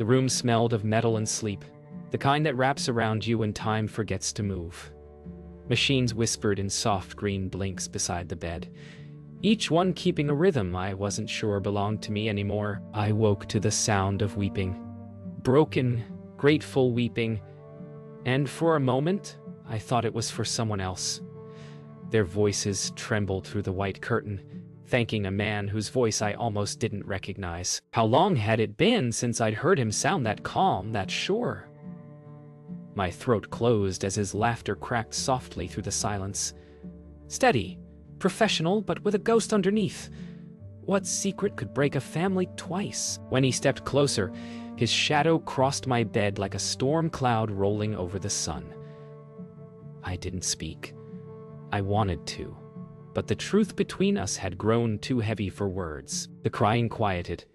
The room smelled of metal and sleep, the kind that wraps around you when time forgets to move. Machines whispered in soft green blinks beside the bed, each one keeping a rhythm I wasn't sure belonged to me anymore. I woke to the sound of weeping. Broken, grateful weeping, and for a moment, I thought it was for someone else. Their voices trembled through the white curtain, thanking a man whose voice I almost didn't recognize. How long had it been since I'd heard him sound that calm, that sure? My throat closed as his laughter cracked softly through the silence. Steady, professional, but with a ghost underneath. What secret could break a family twice? When he stepped closer, his shadow crossed my bed like a storm cloud rolling over the sun. I didn't speak. I wanted to, but the truth between us had grown too heavy for words. The crying quieted.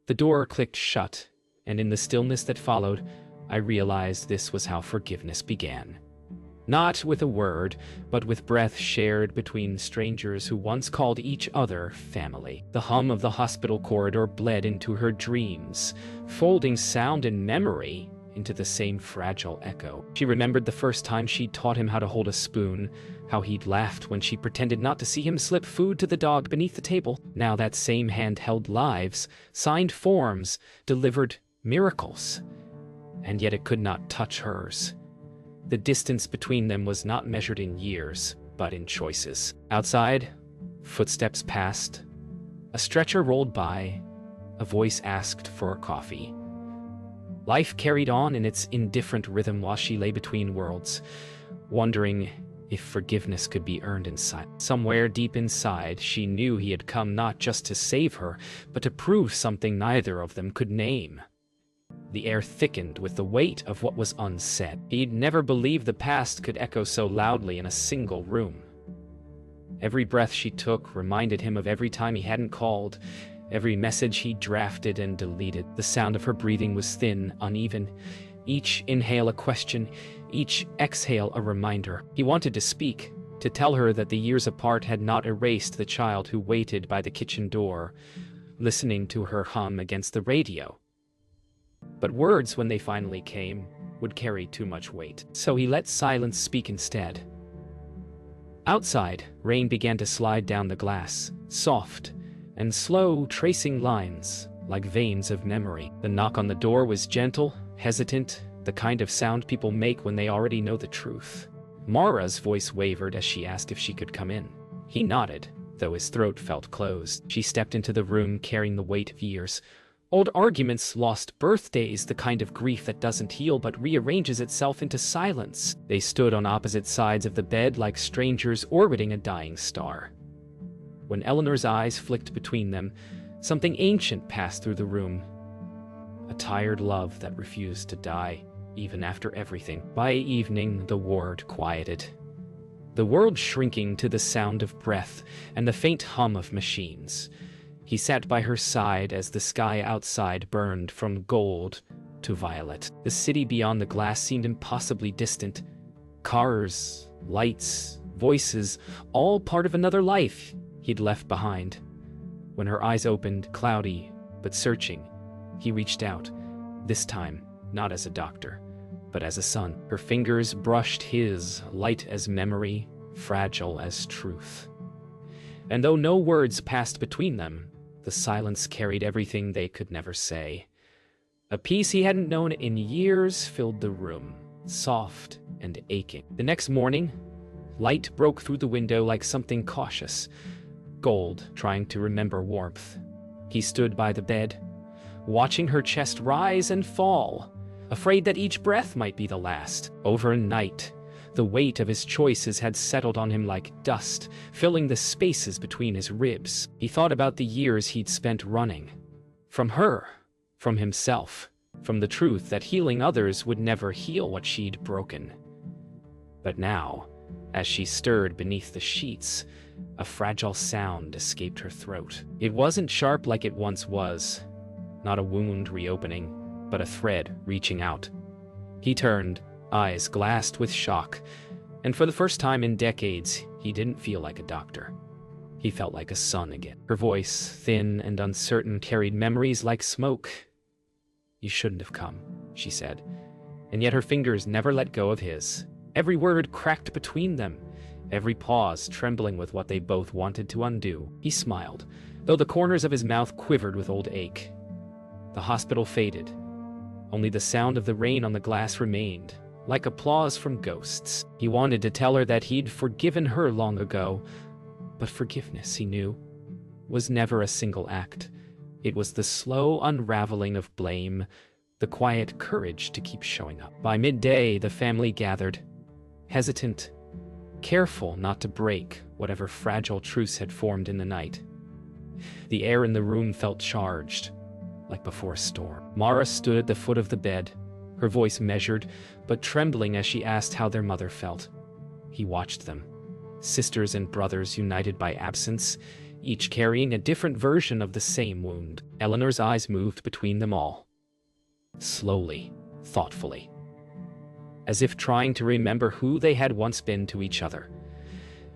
The door clicked shut, and in the stillness that followed, I realized this was how forgiveness began. Not with a word, but with breath shared between strangers who once called each other family. The hum of the hospital corridor bled into her dreams, folding sound and memory into the same fragile echo. She remembered the first time she taught him how to hold a spoon, how he'd laughed when she pretended not to see him slip food to the dog beneath the table. Now that same hand held lives, signed forms, delivered miracles. And yet it could not touch hers. The distance between them was not measured in years, but in choices. Outside, footsteps passed. A stretcher rolled by. A voice asked for coffee. Life carried on in its indifferent rhythm while she lay between worlds, wondering if forgiveness could be earned in silence. Somewhere deep inside, she knew he had come not just to save her, but to prove something neither of them could name. The air thickened with the weight of what was unsaid. He'd never believed the past could echo so loudly in a single room. Every breath she took reminded him of every time he hadn't called, every message he drafted and deleted. The sound of her breathing was thin, uneven. Each inhale a question, each exhale a reminder. He wanted to speak, to tell her that the years apart had not erased the child who waited by the kitchen door, listening to her hum against the radio. But words, when they finally came, would carry too much weight. So he let silence speak instead. Outside, rain began to slide down the glass, soft and slow, tracing lines like veins of memory. The knock on the door was gentle, hesitant, the kind of sound people make when they already know the truth. Mara's voice wavered as she asked if she could come in. He nodded, though his throat felt closed. She stepped into the room carrying the weight of years. Old arguments, lost birthdays, the kind of grief that doesn't heal but rearranges itself into silence. They stood on opposite sides of the bed like strangers orbiting a dying star. When Eleanor's eyes flicked between them, something ancient passed through the room. A tired love that refused to die, even after everything. By evening, the ward quieted. The world shrinking to the sound of breath and the faint hum of machines. He sat by her side as the sky outside burned from gold to violet. The city beyond the glass seemed impossibly distant. Cars, lights, voices, all part of another life he'd left behind. When her eyes opened, cloudy but searching, he reached out, this time not as a doctor, but as a son. Her fingers brushed his, light as memory, fragile as truth. And though no words passed between them, the silence carried everything they could never say. A peace he hadn't known in years filled the room, soft and aching. The next morning, light broke through the window like something cautious, gold trying to remember warmth. He stood by the bed, watching her chest rise and fall, afraid that each breath might be the last. Overnight, the weight of his choices had settled on him like dust, filling the spaces between his ribs. He thought about the years he'd spent running. From her, from himself, from the truth that healing others would never heal what she'd broken. But now, as she stirred beneath the sheets, a fragile sound escaped her throat. It wasn't sharp like it once was, not a wound reopening, but a thread reaching out. He turned, eyes glassed with shock, and for the first time in decades, he didn't feel like a doctor. He felt like a son again. Her voice, thin and uncertain, carried memories like smoke. You shouldn't have come, she said, and yet her fingers never let go of his. Every word cracked between them, every pause trembling with what they both wanted to undo. He smiled, though the corners of his mouth quivered with old ache. The hospital faded. Only the sound of the rain on the glass remained, like applause from ghosts. He wanted to tell her that he'd forgiven her long ago, but forgiveness, he knew, was never a single act. It was the slow unraveling of blame, the quiet courage to keep showing up. By midday, the family gathered, hesitant, careful not to break whatever fragile truce had formed in the night. The air in the room felt charged, like before a storm. Mara stood at the foot of the bed, her voice measured, but trembling as she asked how their mother felt. He watched them, sisters and brothers united by absence, each carrying a different version of the same wound. Eleanor's eyes moved between them all, slowly, thoughtfully, as if trying to remember who they had once been to each other.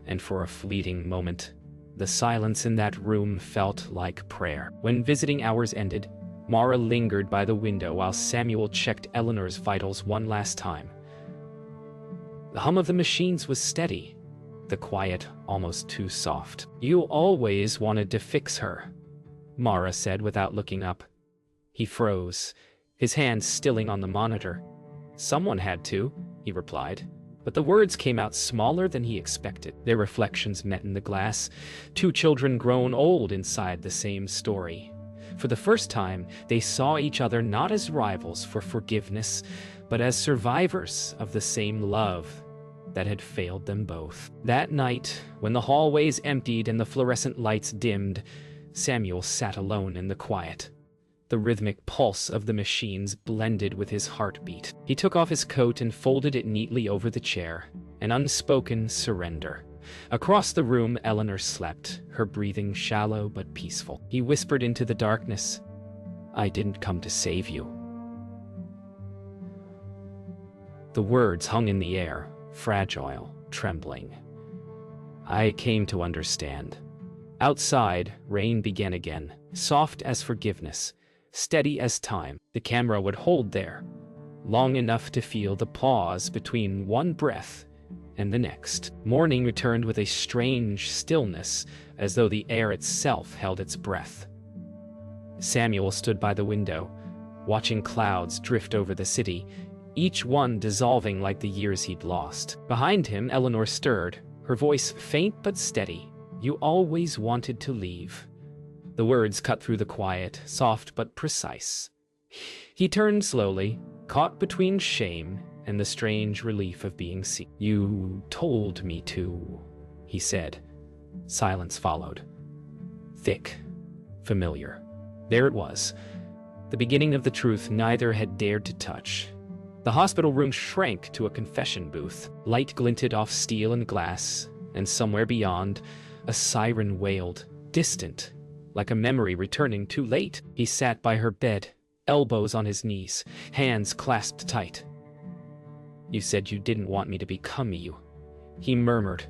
And for a fleeting moment, the silence in that room felt like prayer. When visiting hours ended, Mara lingered by the window while Samuel checked Eleanor's vitals one last time. The hum of the machines was steady, the quiet almost too soft. You always wanted to fix her, Mara said without looking up. He froze, his hands stilling on the monitor. Someone had to, he replied, but the words came out smaller than he expected. Their reflections met in the glass, two children grown old inside the same story. For the first time, they saw each other not as rivals for forgiveness, but as survivors of the same love that had failed them both. That night, when the hallways emptied and the fluorescent lights dimmed, Samuel sat alone in the quiet. The rhythmic pulse of the machines blended with his heartbeat. He took off his coat and folded it neatly over the chair, an unspoken surrender. Across the room, Eleanor slept, her breathing shallow but peaceful. He whispered into the darkness, "I didn't come to save you." The words hung in the air, fragile, trembling. "I came to understand." Outside, rain began again, soft as forgiveness, steady as time. The camera would hold there, long enough to feel the pause between one breath and the next. Morning returned with a strange stillness, as though the air itself held its breath. Samuel stood by the window, watching clouds drift over the city, each one dissolving like the years he'd lost. Behind him, Eleanor stirred, her voice faint but steady. "You always wanted to leave." The words cut through the quiet, soft but precise. He turned slowly, caught between shame and the strange relief of being seen. "You told me to," he said. Silence followed. Thick, familiar. There it was, the beginning of the truth neither had dared to touch. The hospital room shrank to a confession booth. Light glinted off steel and glass, and somewhere beyond, a siren wailed, distant, like a memory returning too late. He sat by her bed, elbows on his knees, hands clasped tight. "You said you didn't want me to become you," he murmured.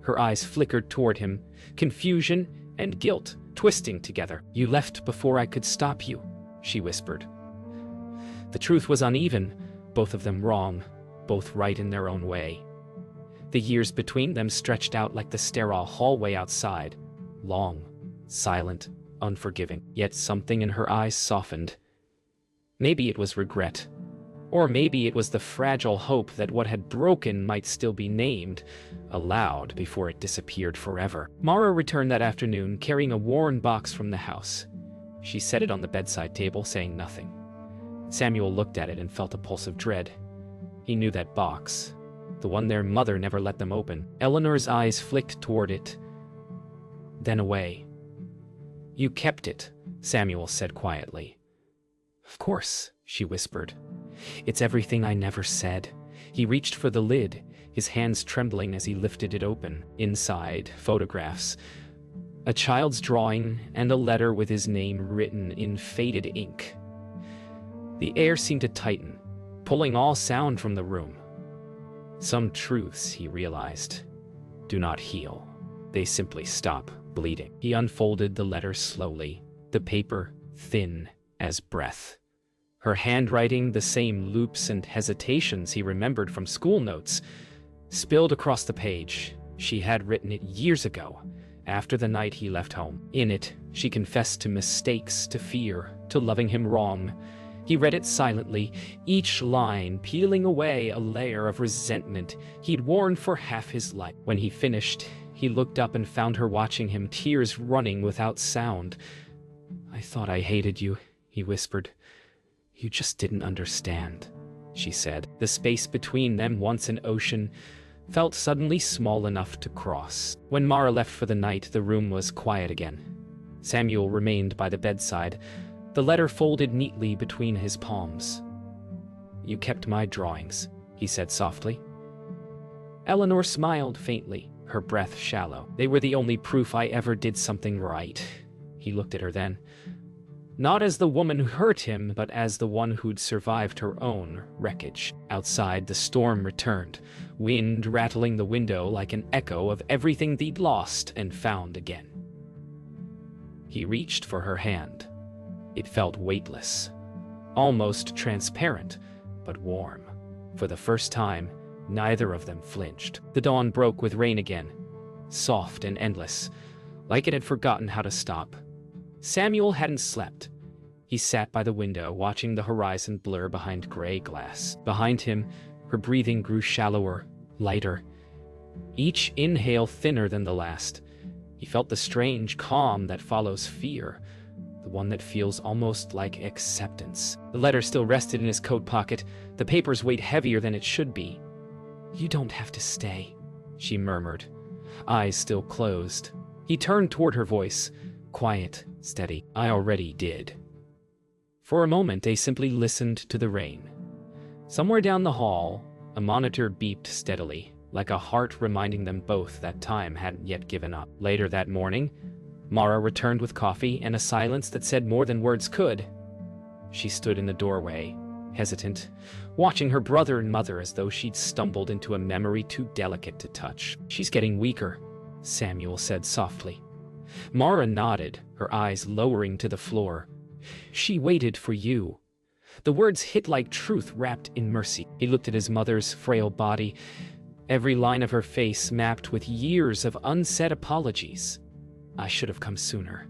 Her eyes flickered toward him, confusion and guilt twisting together. "You left before I could stop you," she whispered. The truth was uneven, both of them wrong, both right in their own way. The years between them stretched out like the sterile hallway outside, long, silent, unforgiving. Yet something in her eyes softened. Maybe it was regret, or maybe it was the fragile hope that what had broken might still be named aloud before it disappeared forever. Mara returned that afternoon carrying a worn box from the house. She set it on the bedside table, saying nothing. Samuel looked at it and felt a pulse of dread. He knew that box, the one their mother never let them open. Eleanor's eyes flicked toward it, then away. "You kept it," Samuel said quietly. "Of course," she whispered. "It's everything I never said." He reached for the lid, his hands trembling as he lifted it open. Inside, photographs, a child's drawing, and a letter with his name written in faded ink. The air seemed to tighten, pulling all sound from the room. Some truths, he realized, do not heal. They simply stop bleeding. He unfolded the letter slowly, the paper thin as breath. Her handwriting, the same loops and hesitations he remembered from school notes, spilled across the page. She had written it years ago, after the night he left home. In it, she confessed to mistakes, to fear, to loving him wrong. He read it silently, each line peeling away a layer of resentment he'd worn for half his life. When he finished, he looked up and found her watching him, tears running without sound. "I thought I hated you," he whispered. "You just didn't understand," she said. The space between them, once an ocean, felt suddenly small enough to cross. When Mara left for the night, the room was quiet again. Samuel remained by the bedside, the letter folded neatly between his palms. "You kept my drawings," he said softly. Eleanor smiled faintly, her breath shallow. "They were the only proof I ever did something right." He looked at her then. Not as the woman who hurt him, but as the one who'd survived her own wreckage. Outside, the storm returned, wind rattling the window like an echo of everything they'd lost and found again. He reached for her hand. It felt weightless, almost transparent, but warm. For the first time, neither of them flinched. The dawn broke with rain again, soft and endless, like it had forgotten how to stop. Samuel hadn't slept. He sat by the window, watching the horizon blur behind gray glass. Behind him, her breathing grew shallower, lighter, each inhale thinner than the last. He felt the strange calm that follows fear, the one that feels almost like acceptance. The letter still rested in his coat pocket, the papers weighed heavier than it should be. "You don't have to stay," she murmured, eyes still closed. He turned toward her voice, quiet, steady. "I already did." For a moment, they simply listened to the rain. Somewhere down the hall, a monitor beeped steadily, like a heart reminding them both that time hadn't yet given up. Later that morning, Mara returned with coffee and a silence that said more than words could. She stood in the doorway, hesitant, watching her brother and mother as though she'd stumbled into a memory too delicate to touch. "She's getting weaker," Samuel said softly. Mara nodded, her eyes lowering to the floor. "She waited for you." The words hit like truth wrapped in mercy. He looked at his mother's frail body, every line of her face mapped with years of unsaid apologies. "I should have come sooner,"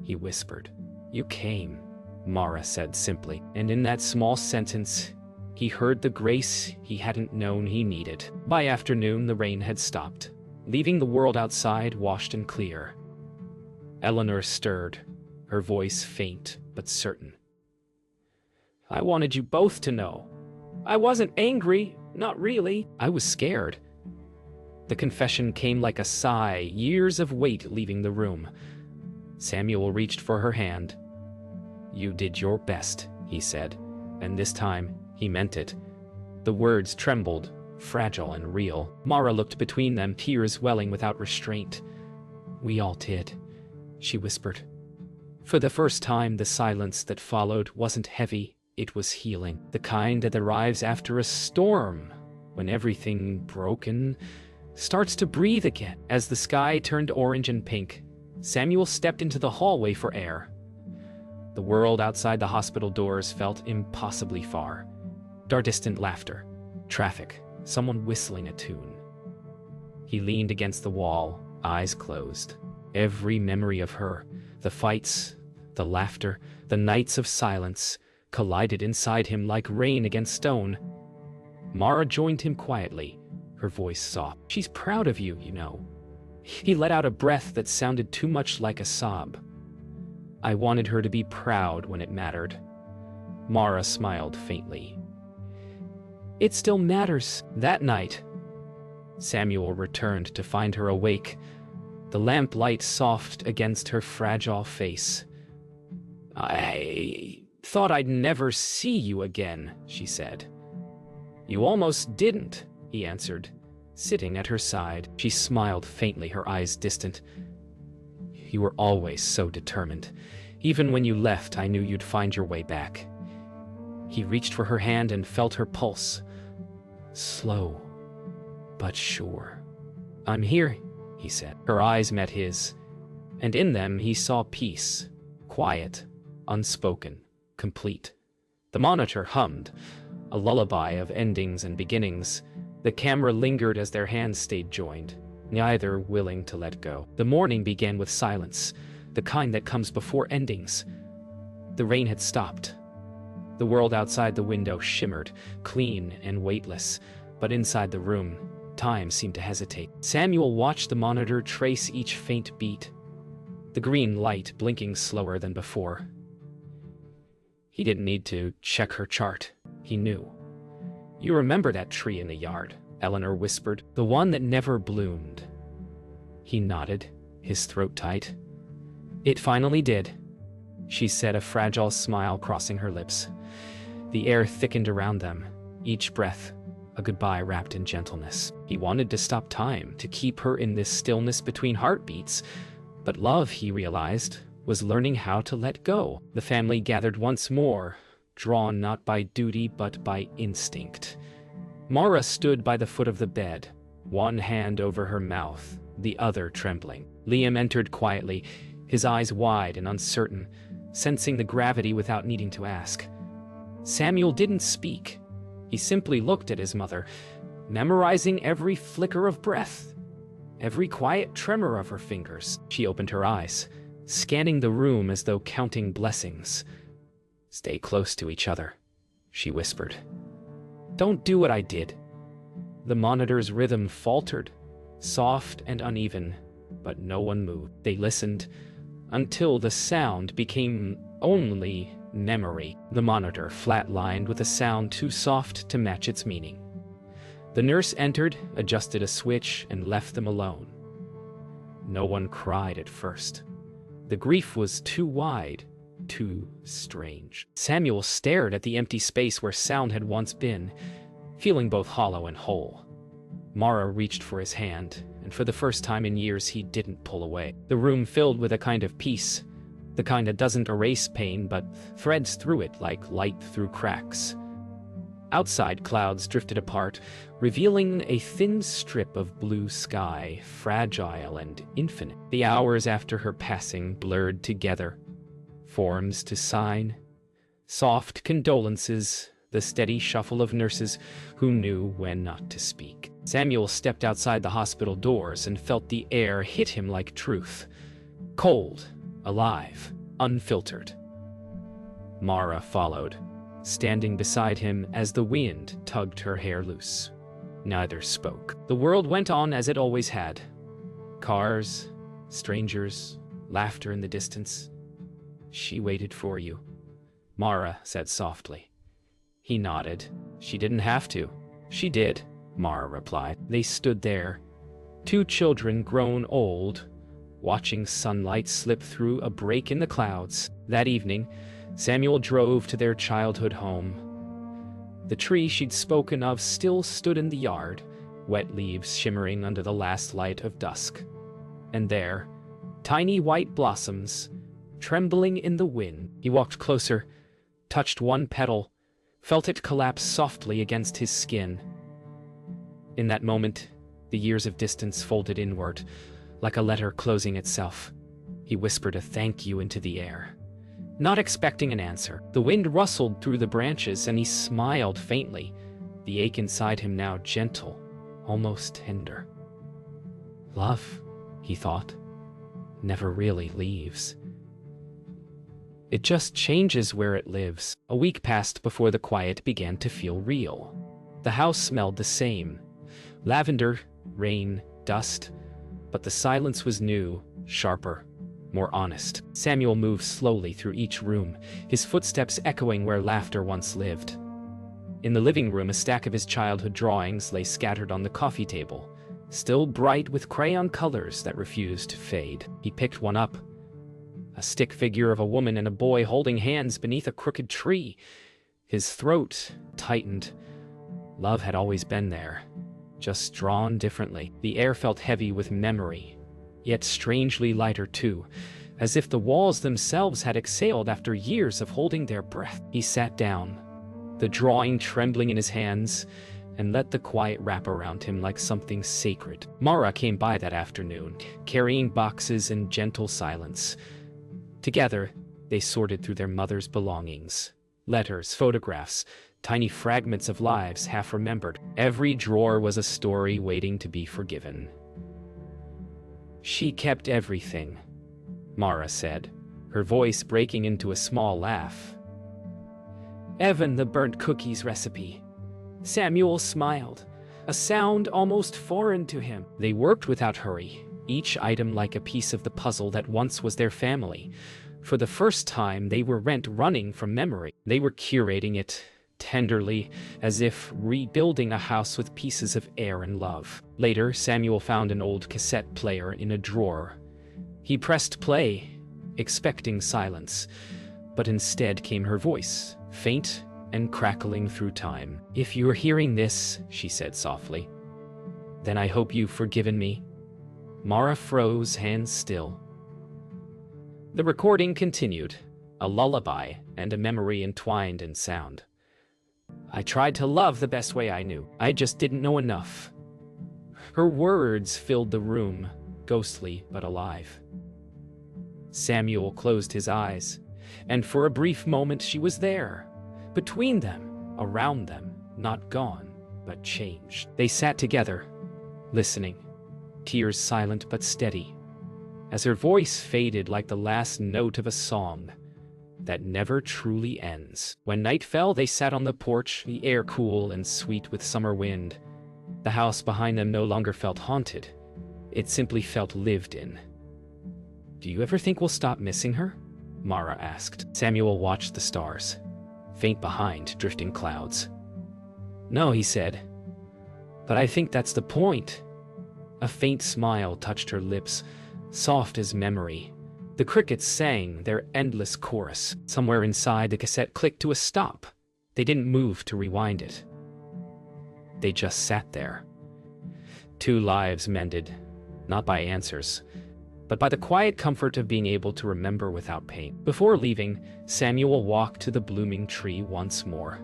he whispered. "You came," Mara said simply. And in that small sentence, he heard the grace he hadn't known he needed. By afternoon, the rain had stopped, leaving the world outside washed and clear. Eleanor stirred, her voice faint but certain. "I wanted you both to know. I wasn't angry, not really. I was scared." The confession came like a sigh, years of weight leaving the room. Samuel reached for her hand. "You did your best," he said, and this time he meant it. The words trembled, fragile and real. Mara looked between them, tears welling without restraint. "We all did," she whispered. For the first time, the silence that followed wasn't heavy, it was healing. The kind that arrives after a storm, when everything broken starts to breathe again. As the sky turned orange and pink, Samuel stepped into the hallway for air. The world outside the hospital doors felt impossibly far. Distant laughter, traffic, someone whistling a tune. He leaned against the wall, eyes closed. Every memory of her, the fights, the laughter, the nights of silence, collided inside him like rain against stone. Mara joined him quietly, her voice soft. "She's proud of you, you know." He let out a breath that sounded too much like a sob. "I wanted her to be proud when it mattered." Mara smiled faintly. "It still matters." That night, Samuel returned to find her awake, the lamplight soft against her fragile face. "I thought I'd never see you again," she said. "You almost didn't," he answered, sitting at her side. She smiled faintly, her eyes distant. "You were always so determined. Even when you left, I knew you'd find your way back." He reached for her hand and felt her pulse. Slow, but sure. "I'm here," he said. Her eyes met his, and in them he saw peace, quiet, unspoken, complete. The monitor hummed, a lullaby of endings and beginnings. The camera lingered as their hands stayed joined, neither willing to let go. The morning began with silence, the kind that comes before endings. The rain had stopped. The world outside the window shimmered, clean and weightless, but inside the room, time seemed to hesitate. Samuel watched the monitor trace each faint beat, the green light blinking slower than before. He didn't need to check her chart. He knew. "You remember that tree in the yard?" Eleanor whispered. "The one that never bloomed." He nodded, his throat tight. "It finally did," she said, a fragile smile crossing her lips. The air thickened around them, each breath a goodbye wrapped in gentleness. He wanted to stop time, to keep her in this stillness between heartbeats, but love, he realized, was learning how to let go. The family gathered once more, drawn not by duty but by instinct. Mara stood by the foot of the bed, one hand over her mouth, the other trembling. Liam entered quietly, his eyes wide and uncertain, sensing the gravity without needing to ask. Samuel didn't speak. He simply looked at his mother, memorizing every flicker of breath, every quiet tremor of her fingers. She opened her eyes, scanning the room as though counting blessings. "Stay close to each other," she whispered. "Don't do what I did." The monitor's rhythm faltered, soft and uneven, but no one moved. They listened until the sound became only memory. The monitor flatlined with a sound too soft to match its meaning. The nurse entered, adjusted a switch, and left them alone. No one cried at first. The grief was too wide, too strange. Samuel stared at the empty space where sound had once been, feeling both hollow and whole. Mara reached for his hand, and for the first time in years he didn't pull away. The room filled with a kind of peace, the kind that doesn't erase pain but threads through it like light through cracks. Outside, clouds drifted apart, revealing a thin strip of blue sky, fragile and infinite. The hours after her passing blurred together, forms to sign, soft condolences, the steady shuffle of nurses who knew when not to speak. Samuel stepped outside the hospital doors and felt the air hit him like truth. Cold, alive, unfiltered. Mara followed, standing beside him as the wind tugged her hair loose. Neither spoke. The world went on as it always had. Cars, strangers, laughter in the distance. "She waited for you," Mara said softly. He nodded. "She didn't have to." "She did," Mara replied. They stood there, two children grown old, watching sunlight slip through a break in the clouds. That evening, Samuel drove to their childhood home. The tree she'd spoken of still stood in the yard, wet leaves shimmering under the last light of dusk. And there, tiny white blossoms, trembling in the wind. He walked closer, touched one petal, felt it collapse softly against his skin. In that moment, the years of distance folded inward, like a letter closing itself. He whispered a thank you into the air, not expecting an answer. The wind rustled through the branches and he smiled faintly, the ache inside him now gentle, almost tender. Love, he thought, never really leaves. It just changes where it lives. A week passed before the quiet began to feel real. The house smelled the same. Lavender, rain, dust. But the silence was new, sharper, more honest. Samuel moved slowly through each room, his footsteps echoing where laughter once lived. In the living room, a stack of his childhood drawings lay scattered on the coffee table, still bright with crayon colors that refused to fade. He picked one up. A stick figure of a woman and a boy holding hands beneath a crooked tree. His throat tightened. Love had always been there, just drawn differently. The air felt heavy with memory, yet strangely lighter too, as if the walls themselves had exhaled after years of holding their breath. He sat down, the drawing trembling in his hands, and let the quiet wrap around him like something sacred. Mara came by that afternoon, carrying boxes in gentle silence. Together, they sorted through their mother's belongings, Letters, photographs, tiny fragments of lives half remembered. Every drawer was a story waiting to be forgiven. She kept everything, Mara said, her voice breaking into a small laugh. Even the burnt cookies recipe. Samuel smiled, a sound almost foreign to him. They worked without hurry, each item like a piece of the puzzle that once was their family. For the first time, they were running from memory. They were curating it, tenderly, as if rebuilding a house with pieces of air and love. Later, Samuel found an old cassette player in a drawer. He pressed play, expecting silence, but instead came her voice, faint and crackling through time. If you're hearing this, she said softly, then I hope you've forgiven me. Mara froze, hands still. The recording continued, a lullaby and a memory entwined in sound. I tried to love the best way I knew. I just didn't know enough. Her words filled the room, ghostly but alive. Samuel closed his eyes, and for a brief moment she was there, between them, around them, not gone, but changed. They sat together, listening, tears silent but steady, as her voice faded like the last note of a song that never truly ends. When night fell, they sat on the porch, the air cool and sweet with summer wind. The house behind them no longer felt haunted. It simply felt lived in. Do you ever think we'll stop missing her? Mara asked. Samuel watched the stars, faint behind drifting clouds. No, he said. But I think that's the point. A faint smile touched her lips, soft as memory. The crickets sang their endless chorus. Somewhere inside, the cassette clicked to a stop. They didn't move to rewind it. They just sat there. Two lives mended, not by answers, but by the quiet comfort of being able to remember without pain. Before leaving, Samuel walked to the blooming tree once more.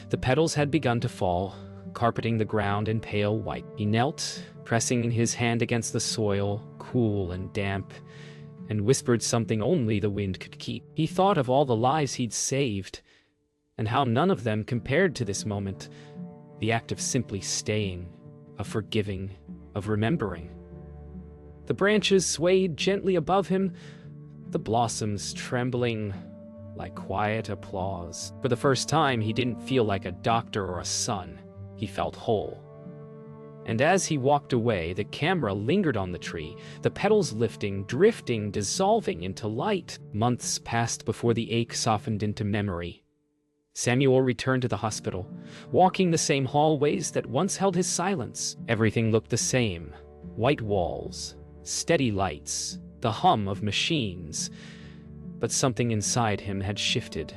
The petals had begun to fall, carpeting the ground in pale white. He knelt, pressing his hand against the soil, cool and damp, and whispered something only the wind could keep. He thought of all the lives he'd saved, and how none of them compared to this moment, the act of simply staying, of forgiving, of remembering. The branches swayed gently above him, the blossoms trembling like quiet applause. For the first time, he didn't feel like a doctor or a son. He felt whole. And as he walked away, the camera lingered on the tree, the petals lifting, drifting, dissolving into light. Months passed before the ache softened into memory. Samuel returned to the hospital, walking the same hallways that once held his silence. Everything looked the same. White walls, steady lights, the hum of machines. But something inside him had shifted.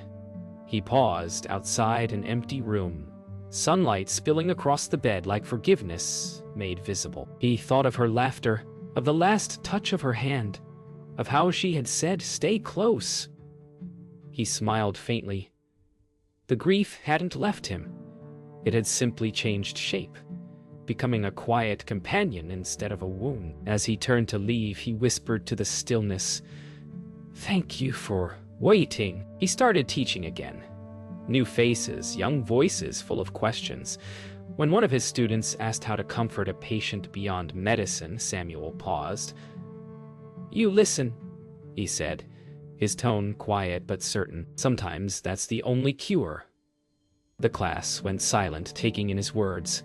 He paused outside an empty room, sunlight spilling across the bed like forgiveness made visible. He thought of her laughter, of the last touch of her hand, of how she had said, "Stay close." He smiled faintly. The grief hadn't left him. It had simply changed shape, becoming a quiet companion instead of a wound. As he turned to leave, he whispered to the stillness, "Thank you for waiting." He started teaching again. New faces, young voices full of questions. When one of his students asked how to comfort a patient beyond medicine, Samuel paused. "You listen," he said, his tone quiet but certain. "Sometimes that's the only cure." The class went silent, taking in his words.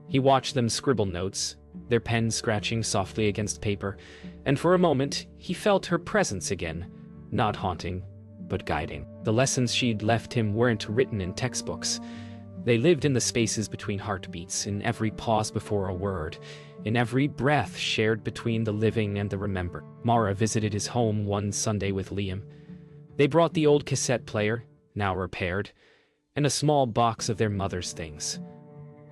He watched them scribble notes, their pens scratching softly against paper, and for a moment he felt her presence again, not haunting, but guiding. The lessons she'd left him weren't written in textbooks. They lived in the spaces between heartbeats, in every pause before a word, in every breath shared between the living and the remembered. Mara visited his home one Sunday with Liam. They brought the old cassette player, now repaired, and a small box of their mother's things.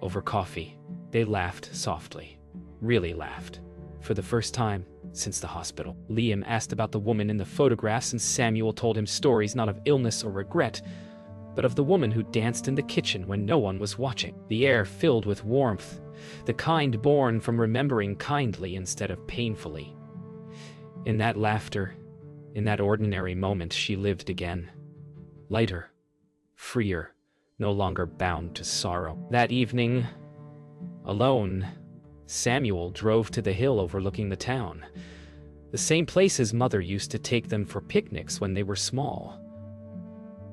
Over coffee, they laughed softly, really laughed, for the first time since the hospital. Liam asked about the woman in the photographs, and Samuel told him stories not of illness or regret, but of the woman who danced in the kitchen when no one was watching. The air filled with warmth, the kind born from remembering kindly instead of painfully. In that laughter, in that ordinary moment, she lived again. Lighter, freer, no longer bound to sorrow. That evening, alone, Samuel drove to the hill overlooking the town, the same place his mother used to take them for picnics when they were small.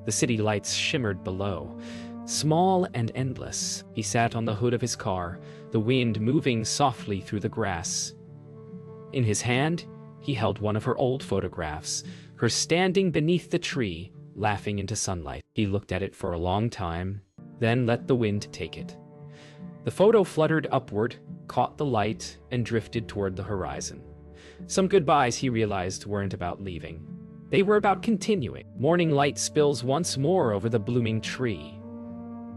The city lights shimmered below, small and endless. He sat on the hood of his car, the wind moving softly through the grass. In his hand, he held one of her old photographs, her standing beneath the tree, laughing into sunlight. He looked at it for a long time, then let the wind take it. The photo fluttered upward, caught the light, and drifted toward the horizon. Some goodbyes, he realized, weren't about leaving. They were about continuing. Morning light spills once more over the blooming tree.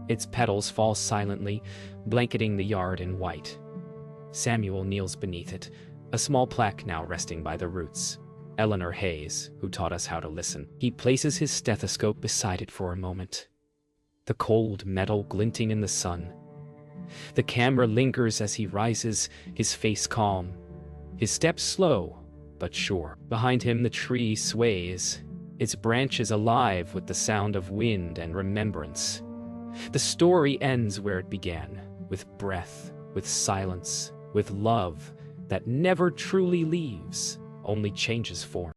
Its petals fall silently, blanketing the yard in white. Samuel kneels beneath it, a small plaque now resting by the roots. Eleanor Hayes, who taught us how to listen. He places his stethoscope beside it for a moment. The cold metal glinting in the sun. The camera lingers as he rises, his face calm, his steps slow but sure. Behind him the tree sways, its branches alive with the sound of wind and remembrance. The story ends where it began, with breath, with silence, with love that never truly leaves, only changes form.